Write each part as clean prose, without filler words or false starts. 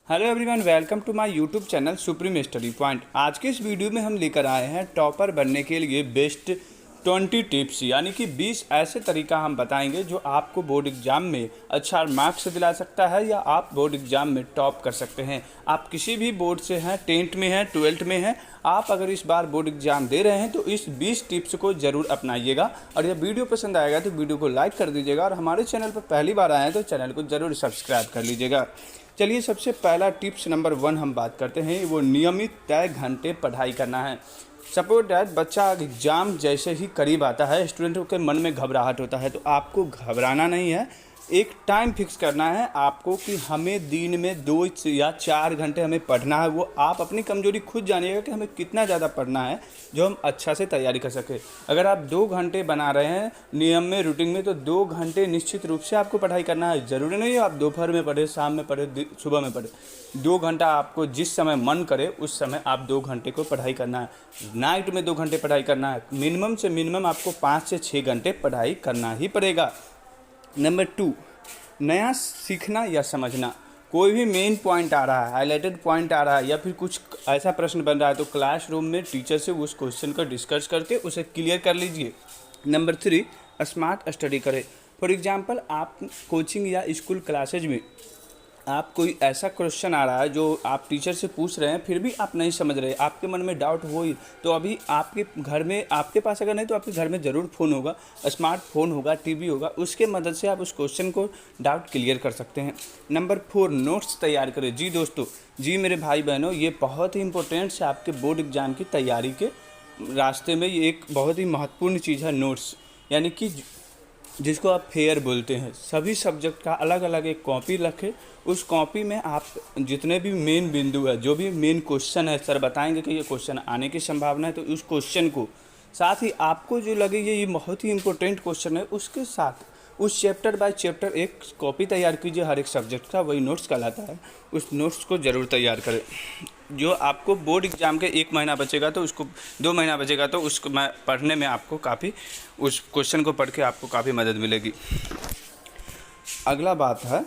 Hello everyone, welcome to my YouTube channel supreme study point. आज के इस video में हम लेकर आए हैं टॉपर बनने के लिए बेस्ट 20 टिप्स, यानी कि 20 ऐसे तरीका हम बताएंगे जो आपको बोर्ड एग्जाम में अच्छा मार्क्स दिला सकता है या आप बोर्ड एग्जाम में टॉप कर सकते हैं। आप किसी भी बोर्ड से हैं, 10th में हैं, 12th में हैं, आप अगर इस बार बोर्ड एग्जाम दे रहे हैं तो इस 20 टिप्स को ज़रूर अपनाइएगा। और यह वीडियो पसंद आएगा तो वीडियो को लाइक कर दीजिएगा और हमारे चैनल पर पहली बार आए हैं तो चैनल को ज़रूर सब्सक्राइब कर लीजिएगा। चलिए, सबसे पहला टिप्स नंबर 1 हम बात करते हैं, वो नियमित तय घंटे पढ़ाई करना है। सपोज दैट बच्चा एग्ज़ाम जैसे ही करीब आता है, स्टूडेंटों के मन में घबराहट होता है, तो आपको घबराना नहीं है। एक टाइम फिक्स करना है आपको कि हमें दिन में 2 या 4 घंटे हमें पढ़ना है। वो आप अपनी कमजोरी खुद जानिएगा कि हमें कितना ज़्यादा पढ़ना है जो हम अच्छा से तैयारी कर सकें। अगर आप 2 घंटे बना रहे हैं नियम में, रूटीन में, तो 2 घंटे निश्चित रूप से आपको पढ़ाई करना है। ज़रूरी नहीं है आप दोपहर में पढ़े, शाम में पढ़े, सुबह में पढ़े। 2 घंटा आपको जिस समय मन करे उस समय आप 2 घंटे को पढ़ाई करना है। नाइट में 2 घंटे पढ़ाई करना है। मिनिमम से मिनिमम आपको 5 से 6 घंटे पढ़ाई करना ही पड़ेगा। नंबर 2, नया सीखना या समझना। कोई भी मेन पॉइंट आ रहा है, हाईलाइटेड पॉइंट आ रहा है या फिर कुछ ऐसा प्रश्न बन रहा है तो क्लासरूम में टीचर से उस क्वेश्चन को डिस्कस करके उसे क्लियर कर लीजिए। नंबर 3, स्मार्ट स्टडी करें। फॉर एग्जांपल, आप कोचिंग या स्कूल क्लासेज में आप कोई ऐसा क्वेश्चन आ रहा है जो आप टीचर से पूछ रहे हैं, फिर भी आप नहीं समझ रहे, आपके मन में डाउट हो ही, तो अभी आपके घर में, आपके पास अगर नहीं तो आपके घर में ज़रूर फ़ोन होगा, स्मार्टफोन होगा, टीवी होगा, उसके मदद से आप उस क्वेश्चन को डाउट क्लियर कर सकते हैं। नंबर 4, नोट्स तैयार करें। जी दोस्तों, जी मेरे भाई बहनों, ये बहुत ही इंपॉर्टेंट है आपके बोर्ड एग्ज़ाम की तैयारी के रास्ते में। ये एक बहुत ही महत्वपूर्ण चीज़ है नोट्स, यानी कि जिसको आप फेयर बोलते हैं। सभी सब्जेक्ट का अलग अलग एक कॉपी रखें। उस कॉपी में आप जितने भी मेन बिंदु है, जो भी मेन क्वेश्चन है, सर बताएंगे कि ये क्वेश्चन आने की संभावना है, तो उस क्वेश्चन को साथ ही आपको जो लगे ये बहुत ही इंपॉर्टेंट क्वेश्चन है, उसके साथ उस चैप्टर बाय चैप्टर एक कॉपी तैयार कीजिए हर एक सब्जेक्ट का, वही नोट्स कहलाता है। उस नोट्स को ज़रूर तैयार करें। जो आपको बोर्ड एग्ज़ाम के 1 महीना बचेगा तो उसको 2 महीना बचेगा तो उसको पढ़ने में आपको काफ़ी, उस क्वेश्चन को पढ़ के आपको काफ़ी मदद मिलेगी। अगला बात है,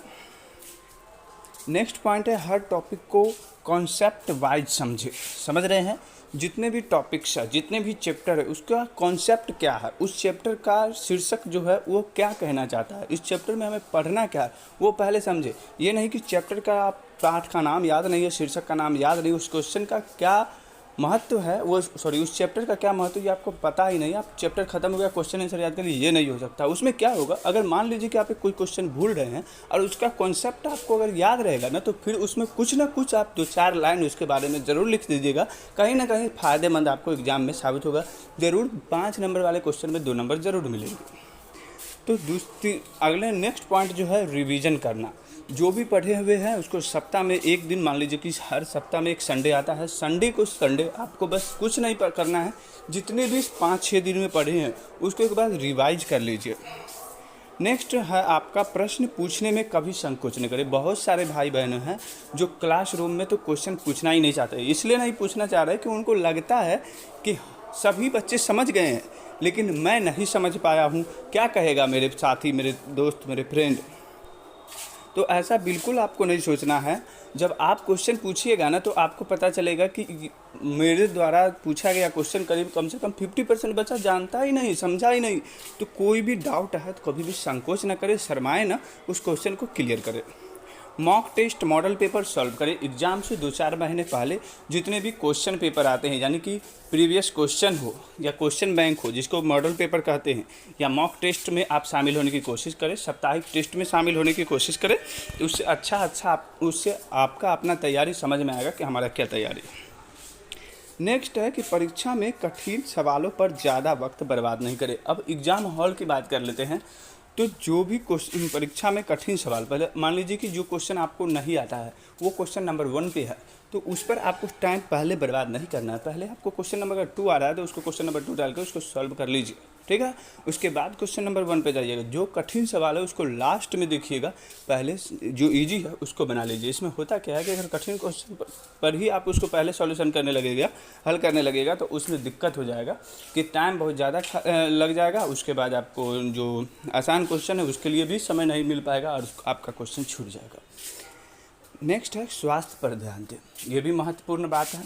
नेक्स्ट पॉइंट है, हर टॉपिक को कॉन्सेप्ट वाइज समझ रहे हैं। जितने भी टॉपिक्स है, जितने भी चैप्टर है, उसका कॉन्सेप्ट क्या है, उस चैप्टर का शीर्षक जो है वो क्या कहना चाहता है, इस चैप्टर में हमें पढ़ना क्या है, वो पहले समझे। ये नहीं कि चैप्टर का आप पाठ का नाम याद नहीं है, शीर्षक का नाम याद नहीं, उस क्वेश्चन का क्या महत्व है, वो उस चैप्टर का क्या महत्व ये आपको पता ही नहीं। आप चैप्टर खत्म हो गया, क्वेश्चन आंसर याद कर लीजिए, ये नहीं हो सकता। उसमें क्या होगा, अगर मान लीजिए कि आप कोई क्वेश्चन भूल रहे हैं और उसका कॉन्सेप्ट आपको अगर याद रहेगा ना, तो फिर उसमें कुछ ना कुछ आप 2-4 लाइन उसके बारे में ज़रूर लिख दीजिएगा। कहीं ना कहीं फ़ायदेमंद आपको एग्जाम में साबित होगा। ज़रूर 5 नंबर वाले क्वेश्चन में 2 नंबर ज़रूर मिलेंगे। तो अगले नेक्स्ट पॉइंट जो है, रिवीजन करना। जो भी पढ़े हुए हैं उसको सप्ताह में 1 दिन, मान लीजिए कि हर सप्ताह में एक संडे आता है, संडे आपको बस कुछ नहीं करना है, जितने भी 5-6 दिन में पढ़े हैं उसको एक बार रिवाइज कर लीजिए। नेक्स्ट है आपका, प्रश्न पूछने में कभी संकोच नहीं करें। बहुत सारे भाई बहन हैं जो क्लासरूम में तो क्वेश्चन पूछना ही नहीं चाहते, इसलिए नहीं पूछना चाह रहे कि उनको लगता है कि सभी बच्चे समझ गए हैं लेकिन मैं नहीं समझ पाया हूँ, क्या कहेगा मेरे साथी, मेरे दोस्त, मेरे फ्रेंड। तो ऐसा बिल्कुल आपको नहीं सोचना है। जब आप क्वेश्चन पूछिएगा ना, तो आपको पता चलेगा कि मेरे द्वारा पूछा गया क्वेश्चन करीब कम से कम 50% बच्चा जानता ही नहीं, समझा ही नहीं। तो कोई भी डाउट है तो कभी भी संकोच ना करे, शर्माए ना, उस क्वेश्चन को क्लियर करें। Mock test, model paper solve करें। एग्जाम से 2-4 महीने पहले जितने भी क्वेश्चन पेपर आते हैं, यानी कि प्रीवियस क्वेश्चन हो या क्वेश्चन बैंक हो, जिसको मॉडल पेपर कहते हैं, या मॉक टेस्ट में आप शामिल होने की कोशिश करें, साप्ताहिक टेस्ट में शामिल होने की कोशिश करें। तो उससे उससे आपका अपना तैयारी समझ में आएगा कि हमारा क्या तैयारी है। नेक्स्ट है कि परीक्षा में कठिन सवालों पर ज़्यादा वक्त बर्बाद नहीं करें। अब एग्ज़ाम हॉल की बात कर लेते हैं। तो जो भी क्वेश्चन परीक्षा में कठिन सवाल, पहले मान लीजिए कि जो क्वेश्चन आपको नहीं आता है वो क्वेश्चन नंबर 1 पे है, तो उस पर आपको टाइम पहले बर्बाद नहीं करना है। पहले आपको क्वेश्चन नंबर 2 आ रहा है तो उसको क्वेश्चन नंबर 2 डाल के उसको सॉल्व कर लीजिए, ठीक है। उसके बाद क्वेश्चन नंबर 1 पे जाइएगा। जो कठिन सवाल है उसको लास्ट में देखिएगा, पहले जो इजी है उसको बना लीजिए। इसमें होता क्या है कि अगर कठिन क्वेश्चन पर ही आप उसको पहले सॉल्यूशन करने लगेगा, हल करने लगेगा, तो उसमें दिक्कत हो जाएगा कि टाइम बहुत ज़्यादा लग जाएगा। उसके बाद आपको जो आसान क्वेश्चन है उसके लिए भी समय नहीं मिल पाएगा और आपका क्वेश्चन छूट जाएगा। नेक्स्ट है स्वास्थ्य पर ध्यान दें। ये भी महत्वपूर्ण बात है।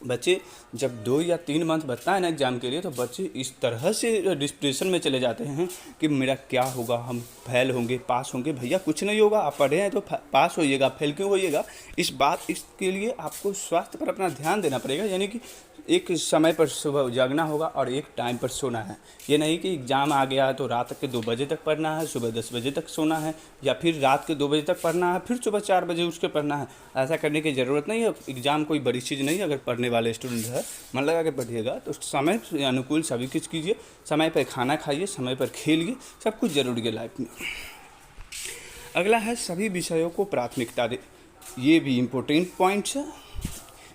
बच्चे जब 2 या 3 मंथ बचता है ना एग्ज़ाम के लिए, तो बच्चे इस तरह से डिप्रेशन में चले जाते हैं कि मेरा क्या होगा, हम फेल होंगे, पास होंगे। भैया कुछ नहीं होगा, आप पढ़े हैं तो पास होइएगा, फेल क्यों होइएगा। इसके लिए आपको स्वास्थ्य पर अपना ध्यान देना पड़ेगा। यानी कि एक समय पर सुबह जागना होगा और एक टाइम पर सोना है। ये नहीं कि एग्ज़ाम आ गया तो रात के 2 बजे तक पढ़ना है, सुबह 10 बजे तक सोना है, या फिर रात के 2 बजे तक पढ़ना है, फिर सुबह 4 बजे उठ के पढ़ना है। ऐसा करने की ज़रूरत नहीं है। एग्ज़ाम कोई बड़ी चीज़ नहीं है। अगर पढ़ने वाले स्टूडेंट है, मन लगा के पढ़िएगा तो समय के अनुकूल सभी कुछ कीजिए। समय पर खाना खाइए, समय पर खेलिए, सब कुछ ज़रूरी है लाइफ में। अगला है सभी विषयों को प्राथमिकता दें। ये भी इम्पोर्टेंट पॉइंट्स है।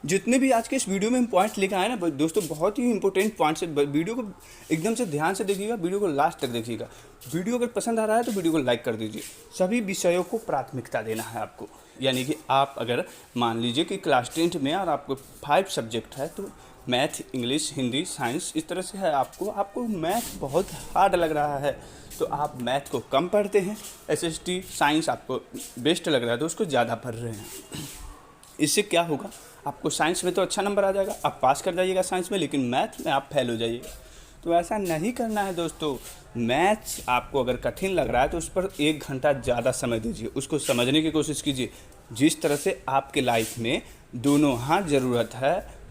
जितने भी आज के इस वीडियो में हम पॉइंट्स लिखा है ना दोस्तों, बहुत ही इंपॉर्टेंट पॉइंट्स है। वीडियो को एकदम से ध्यान से देखिएगा, वीडियो को लास्ट तक देखिएगा। वीडियो अगर पसंद आ रहा है तो वीडियो को लाइक कर दीजिए। सभी विषयों को प्राथमिकता देना है आपको। यानी कि आप अगर मान लीजिए कि क्लास 10th में और आपको 5 सब्जेक्ट है, तो मैथ, इंग्लिश, हिंदी, साइंस इस तरह से है। आपको मैथ बहुत हार्ड लग रहा है तो आप मैथ को कम पढ़ते हैं। SST साइंस आपको बेस्ट लग रहा है तो उसको ज़्यादा पढ़ रहे हैं। इससे क्या होगा, आपको साइंस में तो अच्छा नंबर आ जाएगा, आप पास कर जाइएगा साइंस में, लेकिन मैथ में आप फेल हो जाइएगा। तो ऐसा नहीं करना है दोस्तों। मैथ्स आपको अगर कठिन लग रहा है तो उस पर 1 घंटा ज़्यादा समय दीजिए, उसको समझने की कोशिश कीजिए। जिस तरह से आपके लाइफ में दोनों हाथ ज़रूरत है,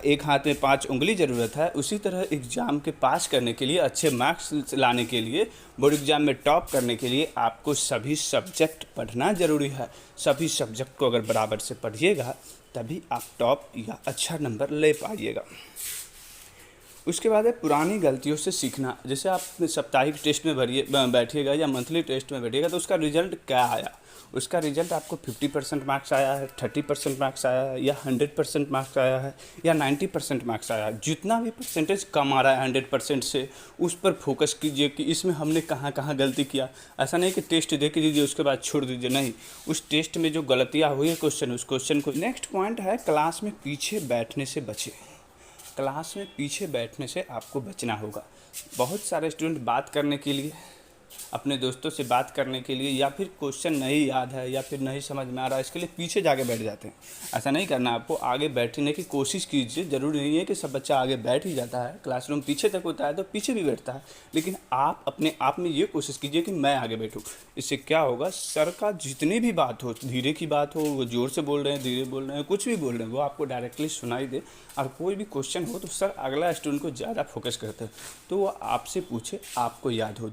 एक हाथ में 5 उंगली ज़रूरत है, उसी तरह एग्ज़ाम के पास करने के लिए, अच्छे मार्क्स लाने के लिए, बोर्ड एग्ज़ाम में टॉप करने के लिए आपको सभी सब्जेक्ट पढ़ना ज़रूरी है। सभी सब्जेक्ट को अगर बराबर से पढ़िएगा तभी आप टॉप या अच्छा नंबर ले पाइएगा। उसके बाद है पुरानी गलतियों से सीखना। जैसे आप साप्ताहिक टेस्ट में बैठिएगा या मंथली टेस्ट में बैठिएगा तो उसका रिजल्ट क्या आया, उसका रिजल्ट आपको 50% मार्क्स आया है, 30% मार्क्स आया है, या 100% मार्क्स आया है, या 90% मार्क्स आया है। जितना भी परसेंटेज कम आ रहा है 100% से, उस पर फोकस कीजिए कि इसमें हमने कहाँ कहाँ गलती किया। ऐसा नहीं कि टेस्ट देख दीजिए उसके बाद छोड़ दीजिए, नहीं। उस टेस्ट में जो गलतियाँ हुई है उस क्वेश्चन को। नेक्स्ट पॉइंट है क्लास में पीछे बैठने से बचें। क्लास में पीछे बैठने से आपको बचना होगा। बहुत सारे स्टूडेंट बात करने के लिए, अपने दोस्तों से बात करने के लिए, या फिर क्वेश्चन नहीं याद है या फिर नहीं समझ में आ रहा है, इसके लिए पीछे जाके बैठ जाते हैं। ऐसा नहीं करना, आपको आगे बैठने की कोशिश कीजिए। ज़रूरी नहीं है कि सब बच्चा आगे बैठ ही जाता है। क्लासरूम पीछे तक होता है तो पीछे भी बैठता है, लेकिन आप अपने आप में ये कोशिश कीजिए कि मैं आगे बैठूँ। इससे क्या होगा, सर का जितनी भी बात हो, धीरे की बात हो, वो ज़ोर से बोल रहे हैं, धीरे बोल रहे हैं, कुछ भी बोल रहे हैं, वो आपको डायरेक्टली सुनाई दे। और कोई भी क्वेश्चन हो तो सर अगला स्टूडेंट को ज़्यादा फोकस करते हैं, तो वो आपसे पूछे, आपको याद हो।